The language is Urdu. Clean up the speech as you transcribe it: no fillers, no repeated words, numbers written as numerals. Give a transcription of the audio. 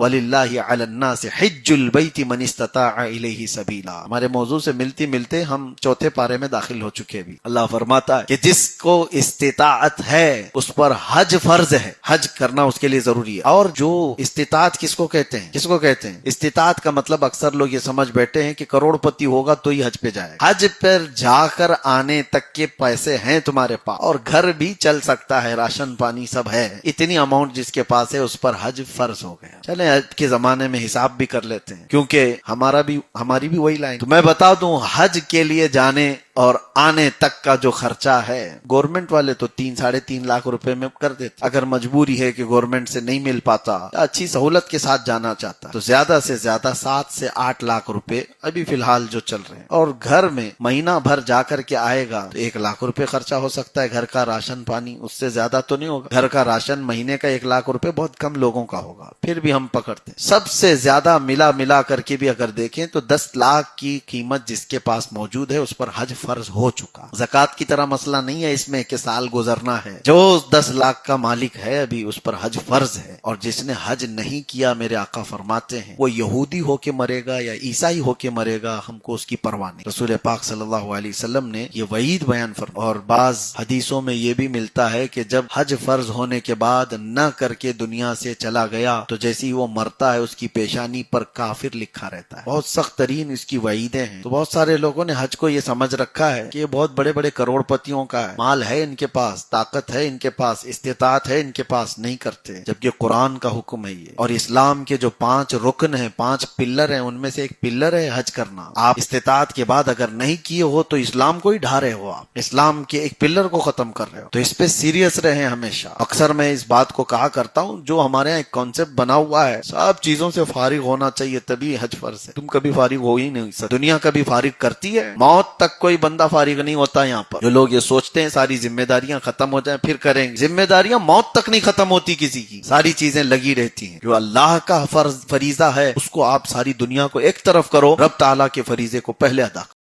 وَلِلَّهِ عَلَى النَّاسِ حِجُّ الْبَيْتِ مَنِ اسْتَطَاعَ إِلَيْهِ سَبِيلًا۔ ہمارے موضوع سے ملتے ملتے ہم چوتھے پارے میں داخل ہو چکے بھی۔ اللہ فرماتا ہے کہ جس کو استطاعت ہے اس پر حج فرض ہے، حج کرنا اس کے لیے ضروری ہے۔ اور جو استطاعت کس کو کہتے ہیں؟ کس کو کہتے ہیں؟ استطاعت کا مطلب اکثر لوگ یہ سمجھ بیٹھے ہیں کہ کروڑ پتی ہوگا تو ہی حج پہ جائے گا۔ حج پر جا کر آنے تک کے پیسے ہیں تمہارے پاس، اور گھر بھی چل سکتا ہے، راشن پانی سب ہے، اتنی اماؤنٹ جس کے پاس ہے اس پر حج فرض ہو گیا۔ چلیں حج کے زمانے میں حساب بھی کر لیتے ہیں، کیونکہ ہماری بھی وہی لائن۔ تو میں بتا دوں، حج کے لیے جانے اور آنے تک کا جو خرچہ ہے، گورنمنٹ والے تو 3-3.5 لاکھ روپے میں کر دیتے۔ اگر مجبوری ہے کہ گورنمنٹ سے نہیں مل پاتا، اچھی سہولت کے ساتھ جانا چاہتا، تو زیادہ سے زیادہ 7 سے 8 لاکھ روپے ابھی فی الحال جو چل رہے ہیں، اور گھر میں مہینہ بھر جا کر کے آئے گا تو 1 لاکھ روپے خرچہ ہو سکتا ہے، گھر کا راشن پانی، اس سے زیادہ تو نہیں ہوگا۔ گھر کا راشن مہینے کا 1 لاکھ روپے بہت کم لوگوں کا ہوگا، پھر بھی ہم پکڑتے ہیں۔ سب سے زیادہ ملا کر کے بھی اگر دیکھیں تو 10 لاکھ کی قیمت جس کے پاس موجود ہے اس پر حج فرض ہو چکا۔ زکوٰۃ کی طرح مسئلہ نہیں ہے اس میں کہ سال گزرنا ہے، جو 10 لاکھ کا مالک ہے ابھی اس پر حج فرض ہے۔ اور جس نے حج نہیں کیا، میرے آقا فرماتے ہیں، وہ یہودی ہو کے مرے گا یا عیسائی ہو کے مرے گا، ہم کو اس کی پرواہ نہیں۔ رسول پاک صلی اللہ علیہ وسلم نے یہ وعید بیان فرمایا۔ اور بعض حدیثوں میں یہ بھی ملتا ہے کہ جب حج فرض ہونے کے بعد نہ کر کے دنیا سے چلا گیا تو جیسی وہ مرتا ہے اس کی پیشانی پر کافر لکھا رہتا ہے۔ بہت سخت ترین اس کی وعیدیں ہیں۔ تو بہت سارے لوگوں نے حج کو یہ سمجھ رکھا ہے کہ یہ بہت بڑے بڑے کروڑ پتیوں کا ہے، مال ہے ان کے پاس، طاقت ہے ان کے پاس، استطاعت ہے ان کے پاس، نہیں کرتے، جبکہ قرآن کا حکم ہے یہ۔ اور اسلام کے جو 5 رکن ہیں، 5 پلر ہیں، ان میں سے ایک پلر ہے حج کرنا۔ آپ استطاعت کے بعد اگر نہیں کیے ہو تو اسلام کو ہی ڈھا رہے ہو، آپ اسلام کے ایک پلر کو ختم کر رہے ہو۔ تو اس پہ سیریس رہیں ہمیشہ۔ اکثر میں اس بات کو کہا کرتا ہوں، جو ہمارے یہاں ایک کانسیپٹ بنا ہوا ہے، سب چیزوں سے فارغ ہونا چاہیے تبھی حج فرض ہے۔ تم کبھی فارغ ہو ہی نہیں سکتے، دنیا کبھی فارغ کرتی ہے؟ موت تک کوئی بندہ فارغ نہیں ہوتا یہاں پر۔ جو لوگ یہ سوچتے ہیں ساری ذمہ داریاں ختم ہو جائیں پھر کریں گے، ذمہ داریاں موت تک نہیں ختم ہوتی کسی کی، ساری چیزیں لگی رہتی ہیں۔ جو اللہ کا فریضہ ہے اس کو آپ ساری دنیا کو ایک طرف کرو، رب تعالیٰ کے فریضے کو پہلے ادا کرو۔